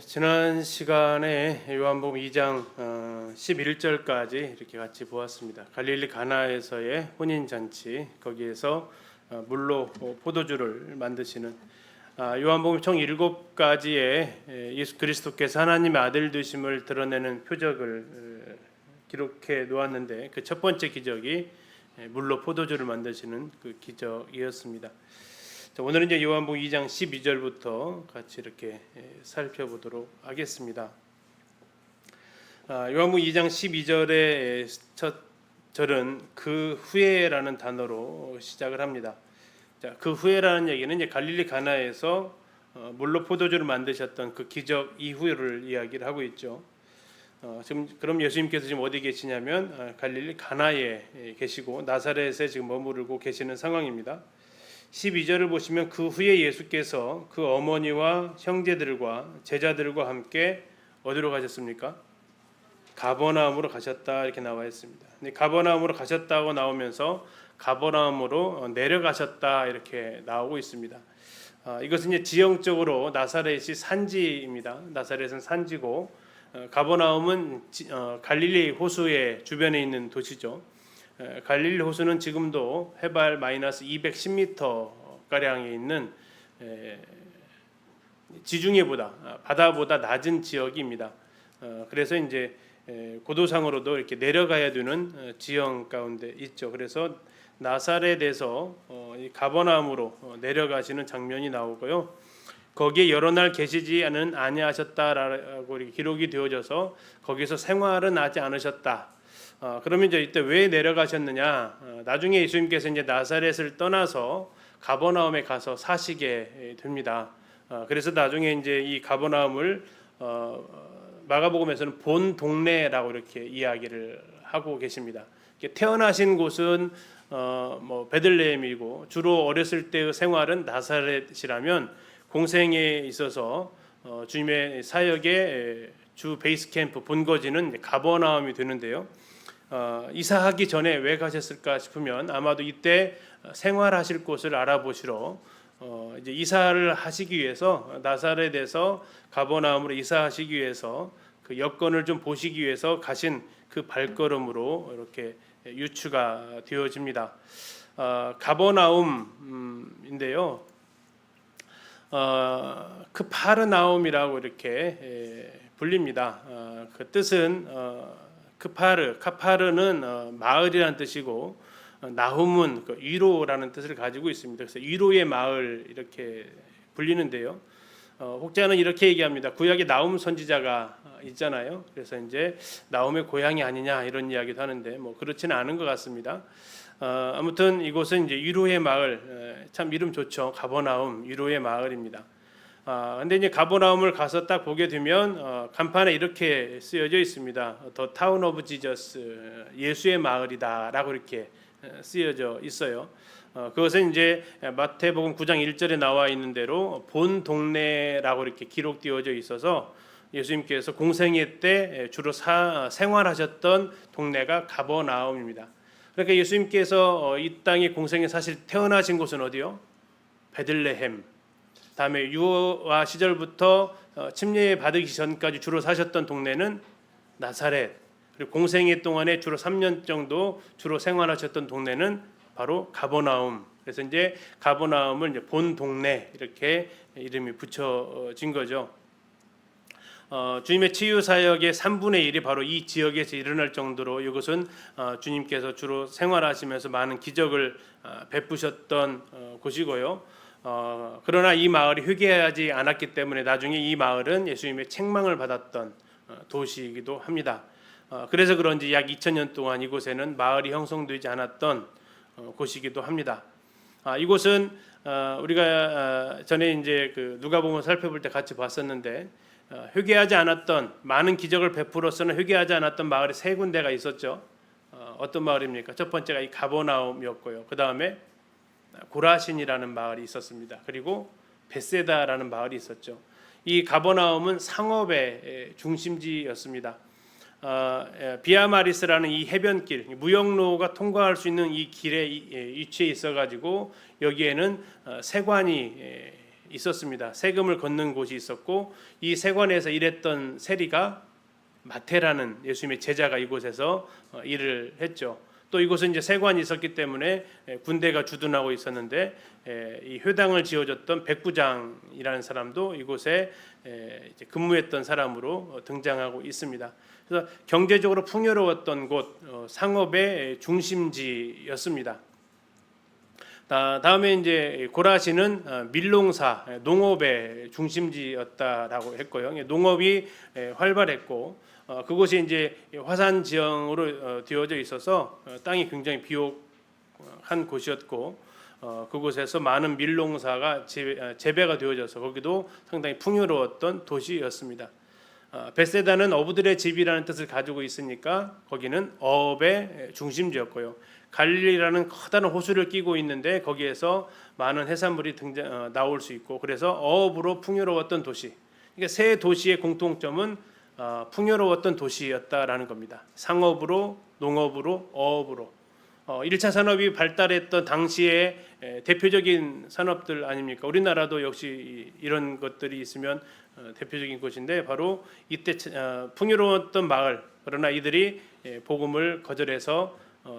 지난 시간에 요한복음 2장 11절까지 이렇게 같이 보았습니다. 갈릴리 가나에서의 혼인 잔치, 거기에서 물로 포도주를 만드시는 요한복음 총 7가지의 예수 그리스도께서 하나님의 아들 되심을 드러내는 표적을 기록해 놓았는데, 그 첫 번째 기적이 물로 포도주를 만드시는 그 기적이었습니다. 오늘은 이제 요한복음 2장 12절부터 같이 이렇게 살펴보도록 하겠습니다. 요한복음 2장 12절의 첫 절은 그 후에라는 단어로 시작을 합니다. 자, 그 후에라는 얘기는 이제 갈릴리 가나에서 물로 포도주를 만드셨던 그 기적 이후를 이야기를 하고 있죠. 지금 그럼 예수님께서 지금 어디 계시냐면 갈릴리 가나에 계시고 나사렛에 지금 머무르고 계시는 상황입니다. 12절을 보시면 그 후에 예수께서 그 어머니와 형제들과 제자들과 함께 어디로 가셨습니까? 가버나움으로 가셨다 이렇게 나와 있습니다. 가버나움으로 가셨다고 나오면서 가버나움으로 내려가셨다 이렇게 나오고 있습니다. 이것은 이제 지형적으로 나사렛이 산지입니다. 나사렛은 산지고 가버나움은 갈릴리 호수의 주변에 있는 도시죠. 갈릴리 호수는 지금도 해발 마이너스 210m 가량에 있는 지중해보다 바다보다 낮은 지역입니다. 그래서 이제 고도상으로도 이렇게 내려가야 되는 지형 가운데 있죠. 그래서 나사렛에서 가버나움으로 내려가시는 장면이 나오고요. 거기에 여러 날 계시지 아니하셨다라고 기록이 되어져서 거기서 생활은 하지 않으셨다. 그러면 이제 이때 왜 내려가셨느냐? 나중에 예수님께서 이제 나사렛을 떠나서 가버나움에 가서 사시게 됩니다. 그래서 나중에 이제 이 가버나움을 마가복음에서는 본 동네라고 이렇게 이야기를 하고 계십니다. 태어나신 곳은 뭐 베들레헴이고 주로 어렸을 때의 생활은 나사렛이라면 공생에 있어서 주님의 사역의 주 베이스 캠프 본거지는 가버나움이 되는데요. 이사하기 전에 왜 가셨을까 싶으면 아마도 이때 생활하실 곳을 알아보시러 이제 이사를 하시기 위해서 나사렛에서 가버나움으로 이사하시기 위해서 그 여건을 좀 보시기 위해서 가신 그 발걸음으로 이렇게 유추가 되어집니다. 가버나움인데요. 크파르나움이라고 이렇게 불립니다. 그 뜻은 카파르는 마을이라는 뜻이고 나훔은 위로라는 뜻을 가지고 있습니다. 그래서 위로의 마을 이렇게 불리는데요. 혹자는 이렇게 얘기합니다. 구약에 나훔 선지자가 있잖아요. 그래서 이제 나훔의 고향이 아니냐 이런 이야기도 하는데 뭐 그렇지는 않은 것 같습니다. 아무튼 이곳은 이제 위로의 마을, 참 이름 좋죠. 가버나움 위로의 마을입니다. 근데 이제 가버나움을 가서 딱 보게 되면 간판에 이렇게 쓰여져 있습니다. The Town of Jesus, 예수의 마을이다라고 이렇게 쓰여져 있어요. 그것은 이제 마태복음 9장 1절에 나와 있는 대로 본 동네라고 이렇게 기록되어져 있어서 예수님께서 공생애 때 주로 생활하셨던 동네가 가버나움입니다. 그러니까 예수님께서 이 땅에 공생에 사실 태어나신 곳은 어디요? 베들레헴. 다음에 유아 시절부터 침례 받으기 전까지 주로 사셨던 동네는 나사렛. 그리고 공생애 동안에 주로 3년 정도 주로 생활하셨던 동네는 바로 가버나움. 그래서 이제 가버나움을 이제 본 동네 이렇게 이름이 붙여진 거죠. 주님의 치유 사역의 3분의 1이 바로 이 지역에서 일어날 정도로 이것은 주님께서 주로 생활하시면서 많은 기적을 베푸셨던 곳이고요. 그러나 이 마을이 회개하지 않았기 때문에 나중에 이 마을은 예수님의 책망을 받았던 도시이기도 합니다. 그래서 그런지 약 2000년 동안 이곳에는 마을이 형성되지 않았던 곳이기도 합니다. 이곳은 우리가 전에 이제 그 누가복음 살펴볼 때 같이 봤었는데 회개하지 않았던 많은 기적을 베풀어서는 회개하지 않았던 마을이 세 군데가 있었죠. 어떤 마을입니까? 첫 번째가 이 가버나움이었고요. 그 다음에 고라신이라는 마을이 있었습니다. 그리고 베세다라는 마을이 있었죠. 이 가버나움은 상업의 중심지였습니다. 비아마리스라는 이 해변길, 무역로가 통과할 수 있는 이 길에 위치해 있어가지고 여기에는 세관이 있었습니다. 세금을 걷는 곳이 있었고 이 세관에서 일했던 세리가 마태라는 예수님의 제자가 이곳에서 일을 했죠. 또 이곳은 이제 세관이 있었기 때문에 군대가 주둔하고 있었는데 이 회당을 지어줬던 백부장이라는 사람도 이곳에 이제 근무했던 사람으로 등장하고 있습니다. 그래서 경제적으로 풍요로웠던 곳, 상업의 중심지였습니다. 다음에 이제 고라시는 밀농사, 농업의 중심지였다라고 했고요. 농업이 활발했고 그곳이 이제 화산 지형으로 되어져 있어서 땅이 굉장히 비옥한 곳이었고 그곳에서 많은 밀농사가 재배가 되어져서 거기도 상당히 풍요로웠던 도시였습니다. 베세다는 어부들의 집이라는 뜻을 가지고 있으니까 거기는 어업의 중심지였고요. 갈릴리라는 커다란 호수를 끼고 있는데 거기에서 많은 해산물이 나올 수 있고 그래서 어업으로 풍요로웠던 도시. 그러니까 세 도시의 공통점은 풍요로웠던 도시였다라는 겁니다. 상업으로, 농업으로, 어업으로. 1차 산업이 발달했던 당시의 대표적인 산업들 아닙니까? 우리나라도 역시 이런 것들이 있으면 대표적인 곳인데 바로 이때 풍요로웠던 마을. 그러나 이들이 복음을 거절해서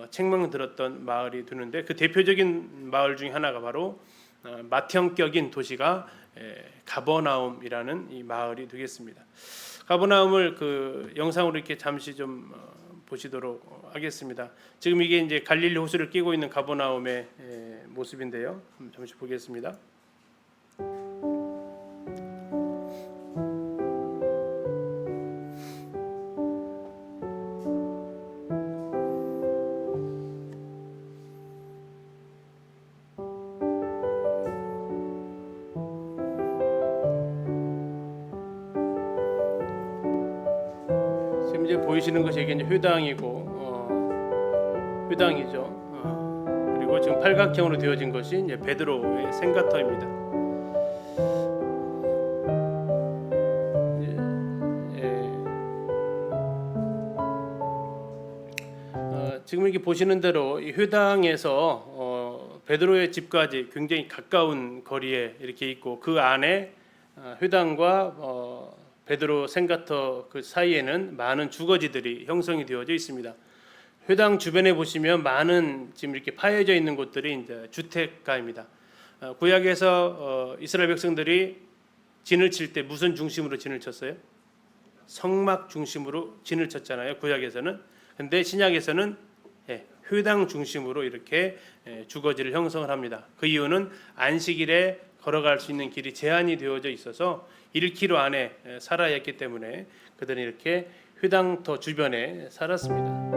책망 들었던 마을이 되는데 그 대표적인 마을 중에 하나가 바로 맏형격인 도시가 가버나움이라는 이 마을이 되겠습니다. 가버나움을 그 영상으로 이렇게 잠시 좀 보시도록 하겠습니다. 지금 이게 이제 갈릴리 호수를 끼고 있는 가버나움의 모습인데요. 잠시 보겠습니다. 이제 보이시는 것이 이게 이제 회당이죠. 그리고 지금 팔각형으로 되어진 것이 이제 베드로의 생가터입니다. 지금 이렇게 보시는 대로 이 회당에서 베드로의 집까지 굉장히 가까운 거리에 이렇게 있고 그 안에 회당과 베드로 생가터 그 사이에는 많은 주거지들이 형성이 되어져 있습니다. 회당 주변에 보시면 많은 지금 이렇게 파여져 있는 곳들이 이제 주택가입니다. 구약에서 이스라엘 백성들이 진을 칠 때 무슨 중심으로 진을 쳤어요? 성막 중심으로 진을 쳤잖아요. 구약에서는. 근데 신약에서는 회당 중심으로 이렇게 주거지를 형성을 합니다. 그 이유는 안식일에 걸어갈 수 있는 길이 제한이 되어져 있어서 1km 안에 살아야 했기 때문에 그들은 이렇게 회당터 주변에 살았습니다.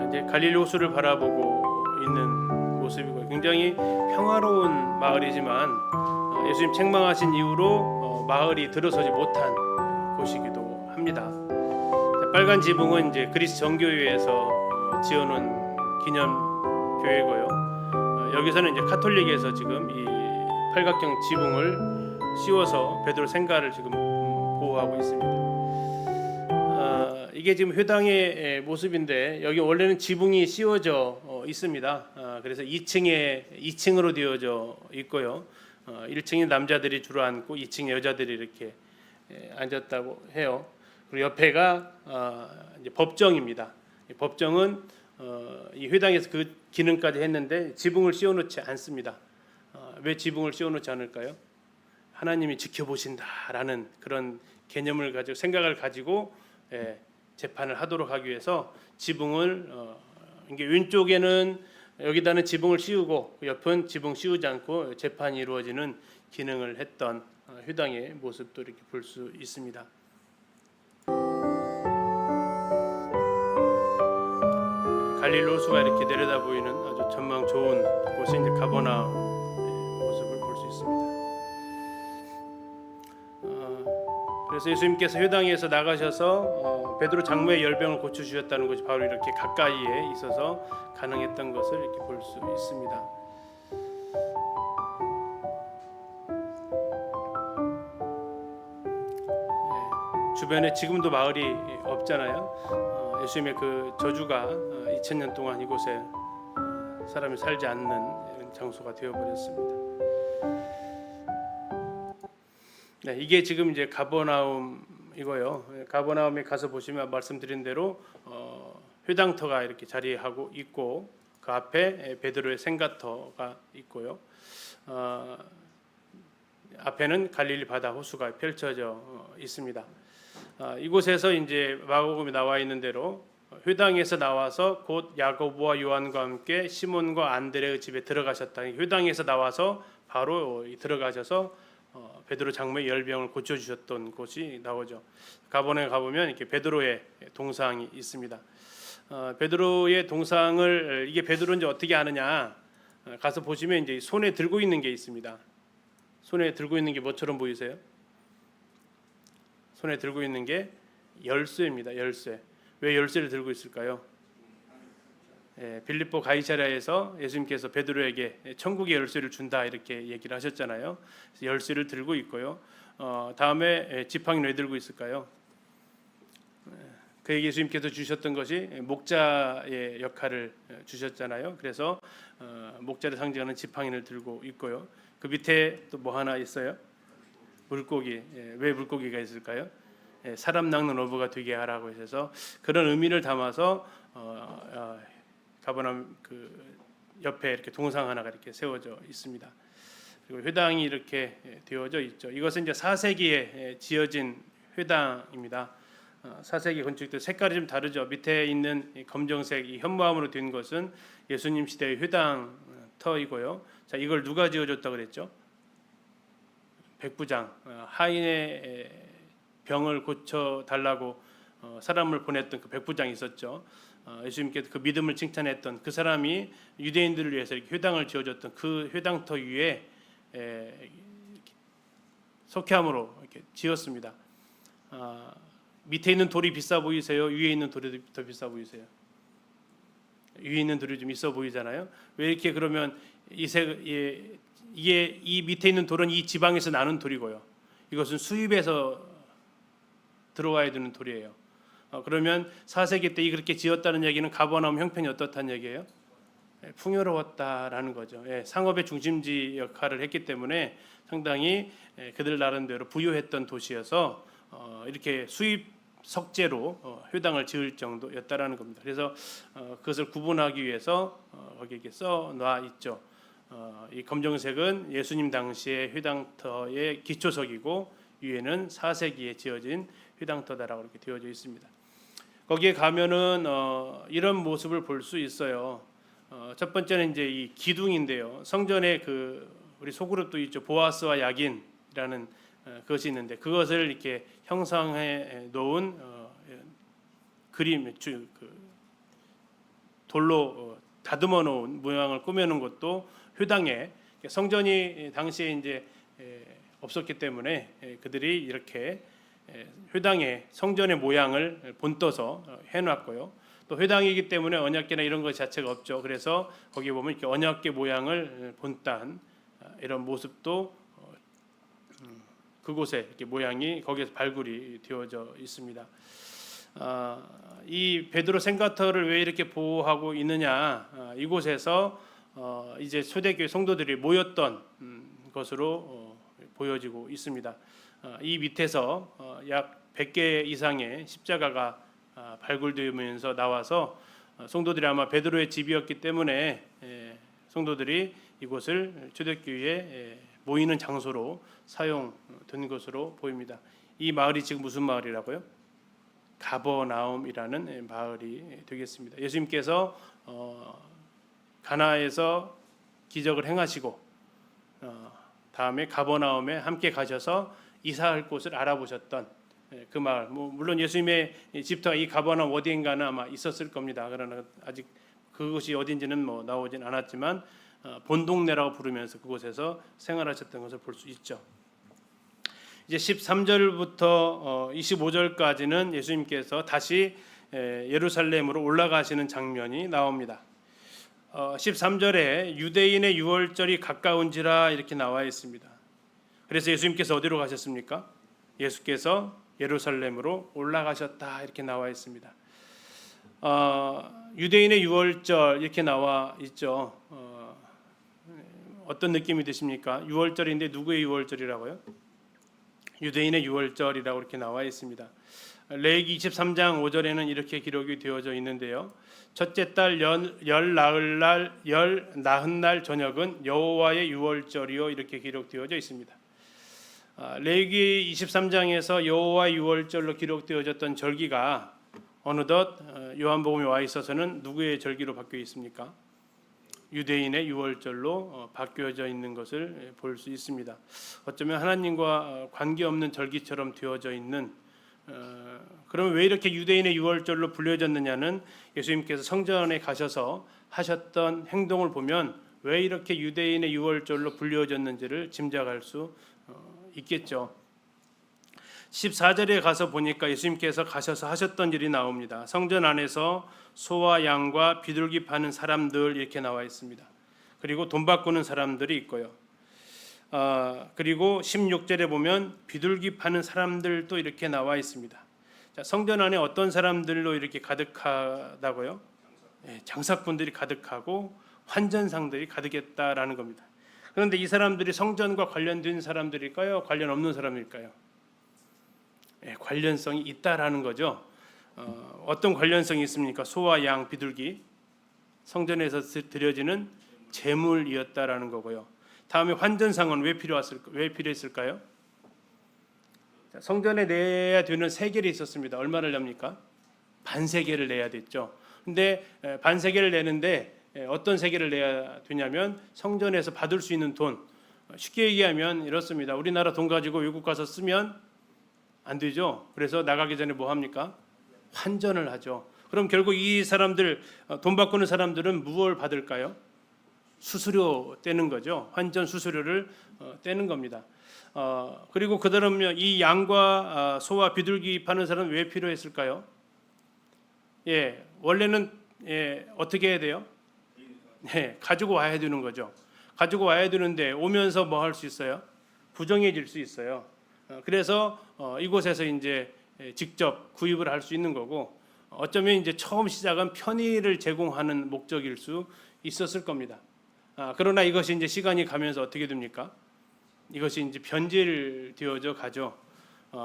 이제 갈릴리 호수를 바라보고 있는 모습이고 굉장히 평화로운 마을이지만 예수님 책망하신 이후로 마을이 들어서지 못한 곳이기도 합니다. 빨간 지붕은 이제 그리스 정교회에서 지어놓은 기념 교회고요. 여기서는 이제 카톨릭에서 지금 이 팔각형 지붕을 씌워서 베드로 생가를 지금 보호하고 있습니다. 이게 지금 회당의 모습인데 여기 원래는 지붕이 씌워져 있습니다. 그래서 2층으로 되어져 있고요. 1층에 남자들이 주로 앉고 2층에 여자들이 이렇게 앉았다고 해요. 그리고 옆에가 이제 법정입니다. 법정은 이 회당에서 그 기능까지 했는데 지붕을 씌워놓지 않습니다. 왜 지붕을 씌워놓지 않을까요? 하나님이 지켜보신다라는 그런 개념을 가지고 생각을 가지고 재판을 하도록 하기 위해서 지붕을 이게 왼쪽에는 여기다는 지붕을 씌우고 옆은 지붕 씌우지 않고 재판이 이루어지는 기능을 했던 회당의 모습도 이렇게 볼 수 있습니다. 갈릴리 호수가 이렇게 내려다 보이는 아주 전망 좋은 곳이 이제 가버나움 모습을 볼 수 있습니다. 그래서 예수님께서 회당에서 나가셔서 베드로 장모의 열병을 고쳐 주셨다는 것이 바로 이렇게 가까이에 있어서 가능했던 것을 이렇게 볼 수 있습니다. 주변에 지금도 마을이 없잖아요. 예수님의 그 저주가 2000년 동안 이곳에 사람이 살지 않는 이런 장소가 되어버렸습니다. 네, 이게 지금 이제 가버나움이고요. 가버나움에 가서 보시면 말씀드린 대로 회당터가 이렇게 자리하고 있고 그 앞에 베드로의 생가터가 있고요. 앞에는 갈릴리 바다 호수가 펼쳐져 있습니다. 이곳에서 이제 마가복음에 나와 있는 대로 회당에서 나와서 곧 야고보와 요한과 함께 시몬과 안드레의 집에 들어가셨다. 회당에서 나와서 바로 들어가셔서 베드로 장모의 열병을 고쳐주셨던 곳이 나오죠. 가본에 가보면 이렇게 베드로의 동상이 있습니다. 베드로의 동상을 이게 베드로인지 어떻게 아느냐? 가서 보시면 이제 손에 들고 있는 게 있습니다. 손에 들고 있는 게 뭐처럼 보이세요? 손에 들고 있는 게 열쇠입니다. 열쇠. 왜 열쇠를 들고 있을까요? 빌립보 가이사랴에서 예수님께서 베드로에게 천국의 열쇠를 준다 이렇게 얘기를 하셨잖아요. 그래서 열쇠를 들고 있고요. 다음에 지팡이를 왜 들고 있을까요? 그에게 예수님께서 주셨던 것이 목자의 역할을 주셨잖아요. 그래서 목자를 상징하는 지팡이를 들고 있고요. 그 밑에 또 뭐 하나 있어요? 물고기. 왜 물고기가 있을까요? 사람 낚는 어부가 되게 하라고 해서 그런 의미를 담아서 가버나움 그 옆에 이렇게 동상 하나가 이렇게 세워져 있습니다. 그리고 회당이 이렇게 되어져 있죠. 이것은 이제 4세기에 지어진 회당입니다. 4세기 건축들 색깔이 좀 다르죠. 밑에 있는 검정색 이 현무암으로 된 것은 예수님 시대의 회당 터이고요. 자, 이걸 누가 지어줬다 그랬죠? 백부장 하인의 병을 고쳐 달라고 사람을 보냈던 그 백부장이 있었죠. 예수님께서 그 믿음을 칭찬했던 그 사람이 유대인들을 위해서 이렇게 회당을 지어줬던 그 회당터 위에 석회암으로 이렇게 지었습니다. 밑에 있는 돌이 비싸 보이세요? 위에 있는 돌이 더 비싸 보이세요? 위에 있는 돌이 좀 있어 보이잖아요. 왜 이렇게 그러면 이게 이 밑에 있는 돌은 이 지방에서 나는 돌이고요. 이것은 수입에서 들어와야 되는 돌이에요. 그러면 4세기 때 그렇게 지었다는 얘기는 가버나움 형편이 어떻다는 얘기예요? 풍요로웠다라는 거죠. 상업의 중심지 역할을 했기 때문에 상당히 그들 나름대로 부유했던 도시여서 이렇게 수입 석재로 회당을 지을 정도였다라는 겁니다. 그래서 그것을 구분하기 위해서 거기에 써놔 있죠. 이 검정색은 예수님 당시의 회당터의 기초석이고 위에는 4세기에 지어진 회당터다라고 이렇게 되어져 있습니다. 거기에 가면은 이런 모습을 볼 수 있어요. 첫 번째는 이제 이 기둥인데요. 성전에 그 우리 소그룹도 있죠. 보아스와 야긴이라는 그것이 있는데 그것을 이렇게 형상해 놓은 그림, 돌로 다듬어 놓은 모양을 꾸며 놓은 것도 회당에 성전이 당시에 이제 없었기 때문에 그들이 이렇게 회당의 성전의 모양을 본떠서 해놨고요. 또 회당이기 때문에 언약궤나 이런 것 자체가 없죠. 그래서 거기 보면 이렇게 언약궤 모양을 본딴 이런 모습도 그곳에 이렇게 모양이 거기에서 발굴이 되어져 있습니다. 이 베드로 생가터를 왜 이렇게 보호하고 있느냐? 이곳에서 이제 초대교회 성도들이 모였던 것으로 보여지고 있습니다. 이 밑에서 약 100개 이상의 십자가가 발굴되면서 나와서 성도들이 아마 베드로의 집이었기 때문에 성도들이 이곳을 초대교회에 모이는 장소로 사용된 것으로 보입니다. 이 마을이 지금 무슨 마을이라고요? 가버나움이라는 마을이 되겠습니다. 예수님께서 가나에서 기적을 행하시고 다음에 가버나움에 함께 가셔서 이사할 곳을 알아보셨던 그 마을. 물론 예수님의 집터가 이 가버나움 어디인가는 아마 있었을 겁니다. 그러나 아직 그것이 어딘지는 나오진 않았지만 본 동네라고 부르면서 그곳에서 생활하셨던 것을 볼 수 있죠. 이제 13절부터 25절까지는 예수님께서 다시 예루살렘으로 올라가시는 장면이 나옵니다. 13절에 유대인의 유월절이 가까운지라 이렇게 나와 있습니다. 그래서 예수님께서 어디로 가셨습니까? 예수께서 예루살렘으로 올라가셨다 이렇게 나와 있습니다. 유대인의 유월절 이렇게 나와 있죠. 어떤 느낌이 드십니까? 유월절인데 누구의 유월절이라고요? 유대인의 유월절이라고 이렇게 나와 있습니다. 레위기 23장 5절에는 이렇게 기록이 되어져 있는데요. 첫째 달 열 나흔 날 저녁은 여호와의 유월절이요 이렇게 기록되어져 있습니다. 레위기 23장에서 여호와의 유월절로 기록되어졌던 절기가 어느덧 요한복음에 와 있어서는 누구의 절기로 바뀌어 있습니까? 유대인의 유월절로 바뀌어져 있는 것을 볼 수 있습니다. 어쩌면 하나님과 관계없는 절기처럼 되어져 있는 그러면 왜 이렇게 유대인의 유월절로 불려졌느냐는 예수님께서 성전에 가셔서 하셨던 행동을 보면 왜 이렇게 유대인의 유월절로 불려졌는지를 짐작할 수 있겠죠. 14절에 가서 보니까 예수님께서 가셔서 하셨던 일이 나옵니다. 성전 안에서 소와 양과 비둘기 파는 사람들 이렇게 나와 있습니다. 그리고 돈 바꾸는 사람들이 있고요. 그리고 16절에 보면 비둘기 파는 사람들도 이렇게 나와 있습니다. 자, 성전 안에 어떤 사람들로 이렇게 가득하다고요? 장사꾼들이 가득하고 환전상들이 가득했다라는 겁니다. 그런데 이 사람들이 성전과 관련된 사람들일까요? 관련 없는 사람일까요? 관련성이 있다라는 거죠. 어떤 관련성이 있습니까? 소와 양, 비둘기, 성전에서 드려지는 제물이었다라는 거고요. 다음에 환전상은 왜 필요했을까요? 성전에 내야 되는 세겔이 있었습니다. 얼마를 냅니까? 반세겔을 내야 됐죠. 근데 반세겔을 내는데 어떤 세겔을 내야 되냐면 성전에서 받을 수 있는 돈. 쉽게 얘기하면 이렇습니다. 우리나라 돈 가지고 외국 가서 쓰면 안 되죠. 그래서 나가기 전에 뭐 합니까? 환전을 하죠. 그럼 결국 이 사람들 돈 바꾸는 사람들은 무엇을 받을까요? 수수료 떼는 거죠. 환전 수수료를 떼는 겁니다. 그리고 그다음에 이 양과 소와 비둘기 파는 사람은 왜 필요했을까요? 원래는 어떻게 해야 돼요? 가지고 와야 되는 거죠. 가지고 와야 되는데 오면서 뭐 할 수 있어요? 부정해질 수 있어요. 그래서 이곳에서 이제 직접 구입을 할 수 있는 거고 어쩌면 이제 처음 시작은 편의를 제공하는 목적일 수 있었을 겁니다. 그러나 이것이 이제 시간이 가면서 어떻게 됩니까? 이것이 이제 변질되어져 가죠.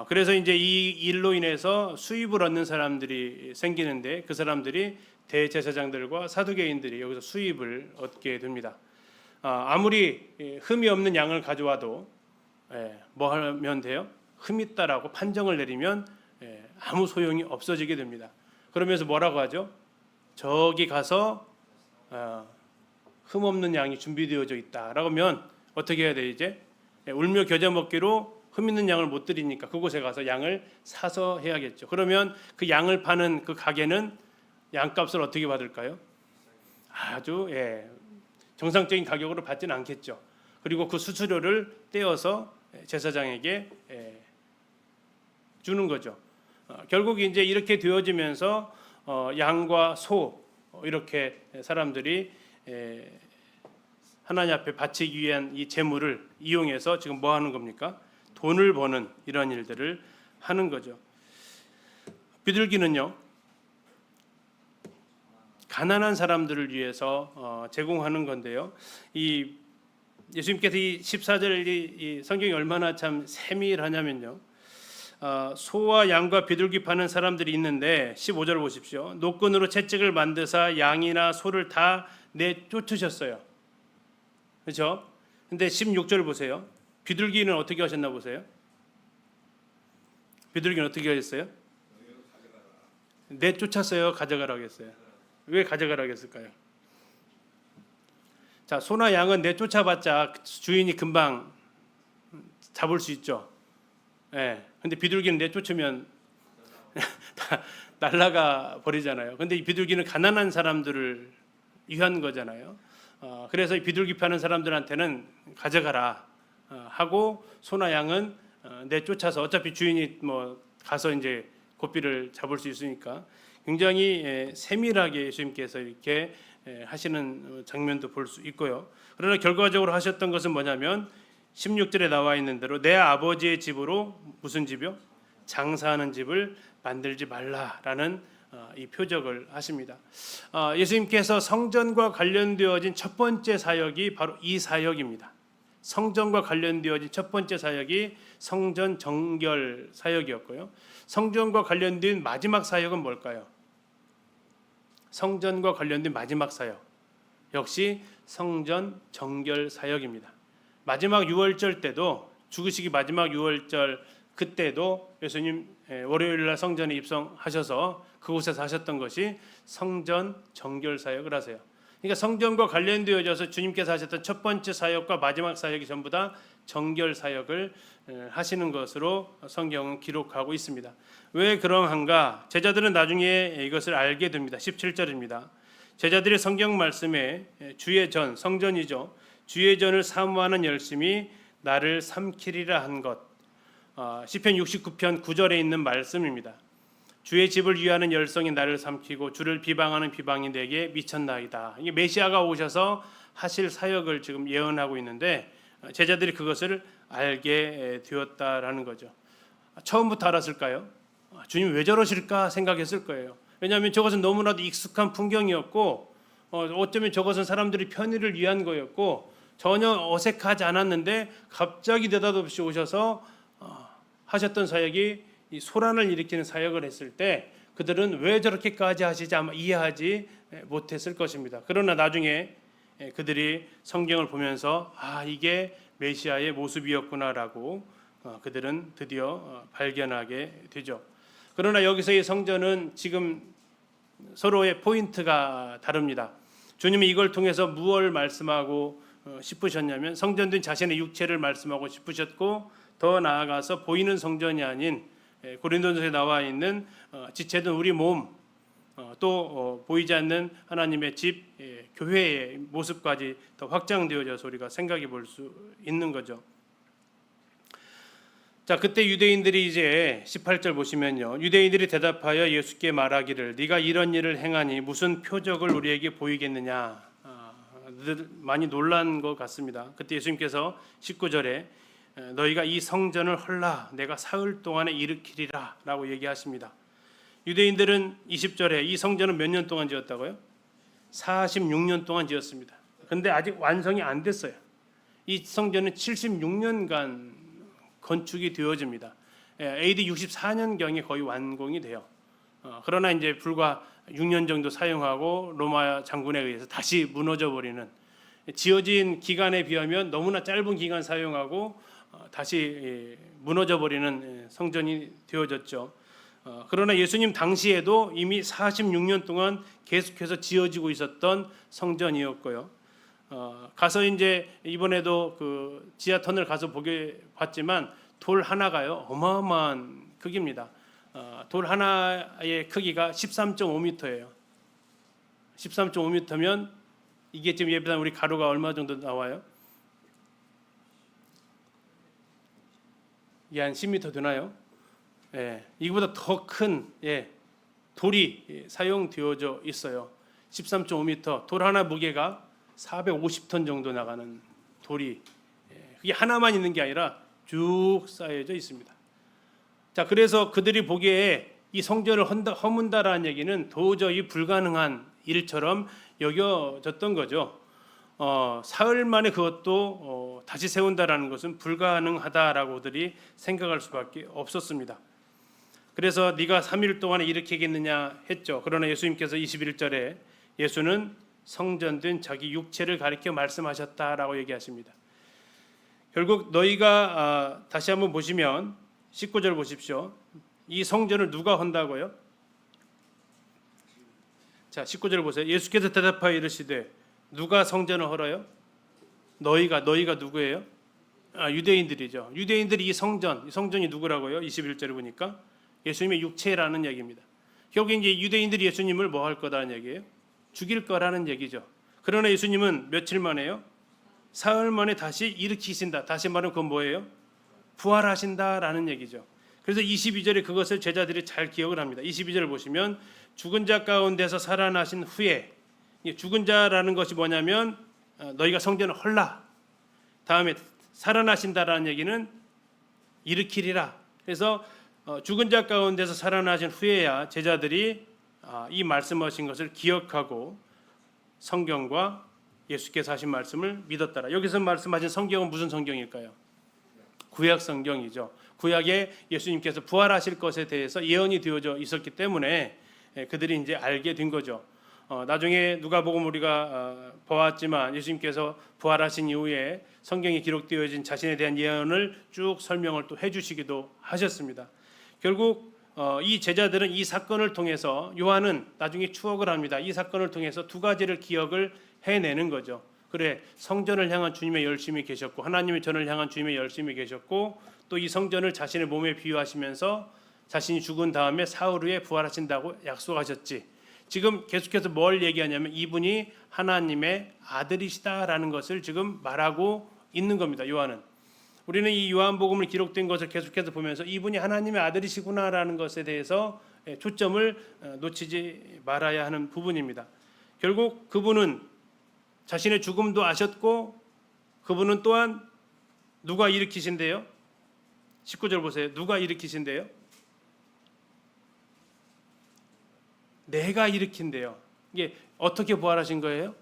그래서 이제 이 일로 인해서 수입을 얻는 사람들이 생기는데 그 사람들이 대제사장들과 사두개인들이 여기서 수입을 얻게 됩니다. 아무리 흠이 없는 양을 가져와도 뭐 하면 돼요? 흠 있다라고 판정을 내리면 아무 소용이 없어지게 됩니다. 그러면서 뭐라고 하죠? 저기 가서 흠 없는 양이 준비되어져 있다라고 하면 어떻게 해야 돼 이제? 울며 겨자 먹기로 흠 있는 양을 못 드리니까 그곳에 가서 양을 사서 해야겠죠. 그러면 그 양을 파는 그 가게는 양값을 어떻게 받을까요? 아주 정상적인 가격으로 받지는 않겠죠. 그리고 그 수수료를 떼어서 제사장에게 주는 거죠. 결국 이제 이렇게 되어지면서 양과 소 이렇게 사람들이 하나님 앞에 바치기 위한 이 재물을 이용해서 지금 뭐 하는 겁니까? 돈을 버는 이런 일들을 하는 거죠. 비둘기는요, 가난한 사람들을 위해서 제공하는 건데요. 이 예수님께서 이 14절 이 성경이 얼마나 참 세밀하냐면요. 소와 양과 비둘기 파는 사람들이 있는데 15절 보십시오. 노끈으로 채찍을 만드사 양이나 소를 다 내쫓으셨어요. 그렇죠? 근데 16절 보세요. 비둘기는 어떻게 하셨나 보세요. 비둘기는 어떻게 하셨어요? 내쫓았어요. 가져가라고 했어요. 왜 가져가라고 했을까요? 자, 소나 양은 내쫓아봤자 주인이 금방 잡을 수 있죠. 근데 비둘기는 내쫓으면 다 날아가 버리잖아요. 근데 이 비둘기는 가난한 사람들을 위한 거잖아요. 그래서 이 비둘기 파는 사람들한테는 가져가라 하고 소나 양은 내쫓아서 어차피 주인이 뭐 가서 이제 고삐를 잡을 수 있으니까 굉장히 세밀하게 예수님께서 이렇게 하시는 장면도 볼 수 있고요. 그러나 결과적으로 하셨던 것은 뭐냐면 16절에 나와 있는 대로 내 아버지의 집으로 무슨 집이요? 장사하는 집을 만들지 말라라는 이 표적을 하십니다. 예수님께서 성전과 관련되어진 첫 번째 사역이 바로 이 사역입니다. 성전과 관련되어진 첫 번째 사역이 성전 정결 사역이었고요. 성전과 관련된 마지막 사역은 뭘까요? 성전과 관련된 마지막 사역 역시 성전 정결 사역입니다. 마지막 유월절 때도 죽으시기 마지막 유월절 그때도 예수님 월요일날 성전에 입성하셔서 그곳에서 하셨던 것이 성전 정결 사역을 하세요. 그러니까 성전과 관련되어져서 주님께서 하셨던 첫 번째 사역과 마지막 사역이 전부 다 정결 사역을 하시는 것으로 성경은 기록하고 있습니다. 왜 그러한가? 제자들은 나중에 이것을 알게 됩니다. 17절입니다. 제자들의 성경 말씀에 주의 전, 성전이죠. 주의 전을 사모하는 열심이 나를 삼키리라 한 것. 시편 69편 9절에 있는 말씀입니다. 주의 집을 위하는 열성이 나를 삼키고 주를 비방하는 비방이 내게 미쳤나이다. 이게 메시아가 오셔서 하실 사역을 지금 예언하고 있는데 제자들이 그것을 알게 되었다라는 거죠. 처음부터 알았을까요? 주님 왜 저러실까 생각했을 거예요. 왜냐하면 저것은 너무나도 익숙한 풍경이었고 어쩌면 저것은 사람들이 편의를 위한 거였고 전혀 어색하지 않았는데 갑자기 느닷없이 오셔서 하셨던 사역이 이 소란을 일으키는 사역을 했을 때 그들은 왜 저렇게까지 하시지 아마 이해하지 못했을 것입니다. 그러나 나중에 그들이 성경을 보면서 이게 메시아의 모습이었구나라고 그들은 드디어 발견하게 되죠. 그러나 여기서의 성전은 지금 서로의 포인트가 다릅니다. 주님이 이걸 통해서 무엇을 말씀하고 싶으셨냐면 성전된 자신의 육체를 말씀하고 싶으셨고 더 나아가서 보이는 성전이 아닌 고린도전서에 나와 있는 지체된 우리 몸 또 보이지 않는 하나님의 집 교회의 모습까지 더 확장되어져서 우리가 생각해 볼 수 있는 거죠. 자, 그때 유대인들이 이제 18절 보시면요. 유대인들이 대답하여 예수께 말하기를 네가 이런 일을 행하니 무슨 표적을 우리에게 보이겠느냐. 많이 놀란 것 같습니다. 그때 예수님께서 19절에 너희가 이 성전을 헐라 내가 사흘 동안에 일으키리라 라고 얘기하십니다. 유대인들은 20절에 이 성전은 몇 년 동안 지었다고요? 46년 동안 지었습니다. 근데 아직 완성이 안 됐어요. 이 성전은 76년간 건축이 되어집니다. AD 64년경에 거의 완공이 돼요. 그러나 이제 불과 6년 정도 사용하고 로마 장군에 의해서 다시 무너져 버리는, 지어진 기간에 비하면 너무나 짧은 기간 사용하고 다시 무너져 버리는 성전이 되어졌죠. 그러나 예수님 당시에도 이미 46년 동안 계속해서 지어지고 있었던 성전이었고요. 가서 이제 이번에도 그 지하 터널 가서 보게 봤지만 돌 하나가요 어마어마한 크기입니다. 돌 하나의 크기가 13.5m예요. 13.5m면 이게 지금 예비단 우리 가로가 얼마 정도 나와요? 이게 한 10m 되나요? 이거보다 더 큰 돌이 사용되어져 있어요. 13.5m 돌 하나 무게가 450톤 정도 나가는 돌이 그게 하나만 있는 게 아니라 쭉 쌓여져 있습니다. 자, 그래서 그들이 보기에 이 성전을 허문다라는 얘기는 도저히 불가능한 일처럼 여겨졌던 거죠. 사흘 만에 그것도 다시 세운다라는 것은 불가능하다라고 그들이 생각할 수밖에 없었습니다. 그래서 네가 3일 동안에 일으키겠느냐 했죠. 그러나 예수님께서 21절에 예수는 성전된 자기 육체를 가리켜 말씀하셨다라고 얘기하십니다. 결국 너희가 다시 한번 보시면 19절 보십시오. 이 성전을 누가 헌다고요? 자, 19절 보세요. 예수께서 대답하여 이르시되 누가 성전을 헐어요? 너희가 누구예요? 유대인들이죠. 유대인들이 이 성전이 누구라고요? 21절에 보니까 예수님의 육체라는 얘기입니다. 결국 이제 유대인들이 예수님을 뭐 할 거다는 얘기예요? 죽일 거라는 얘기죠. 그러나 예수님은 며칠 만에요? 사흘 만에 다시 일으키신다. 다시 말하면 그건 뭐예요? 부활하신다라는 얘기죠. 그래서 22절에 그것을 제자들이 잘 기억을 합니다. 22절을 보시면 죽은 자 가운데서 살아나신 후에, 죽은 자라는 것이 뭐냐면 너희가 성전을 헐라. 다음에 살아나신다라는 얘기는 일으키리라. 그래서 죽은 자 가운데서 살아나신 후에야 제자들이 이 말씀하신 것을 기억하고 성경과 예수께서 하신 말씀을 믿었더라. 여기서 말씀하신 성경은 무슨 성경일까요? 구약 성경이죠. 구약에 예수님께서 부활하실 것에 대해서 예언이 되어져 있었기 때문에 그들이 이제 알게 된 거죠. 나중에 누가복음 우리가 보았지만 예수님께서 부활하신 이후에 성경에 기록되어진 자신에 대한 예언을 쭉 설명을 또 해주시기도 하셨습니다. 결국 이 제자들은 이 사건을 통해서, 요한은 나중에 추억을 합니다. 이 사건을 통해서 두 가지를 기억을 해내는 거죠. 그래, 성전을 향한 주님의 열심이 계셨고 하나님의 전을 향한 주님의 열심이 계셨고 또 이 성전을 자신의 몸에 비유하시면서 자신이 죽은 다음에 사흘 후에 부활하신다고 약속하셨지. 지금 계속해서 뭘 얘기하냐면 이분이 하나님의 아들이시다라는 것을 지금 말하고 있는 겁니다. 요한은. 우리는 이 요한복음을 기록된 것을 계속해서 보면서 이분이 하나님의 아들이시구나라는 것에 대해서 초점을 놓치지 말아야 하는 부분입니다. 결국 그분은 자신의 죽음도 아셨고 그분은 또한 누가 일으키신대요? 19절 보세요. 누가 일으키신대요? 내가 일으킨대요. 이게 어떻게 부활하신 거예요?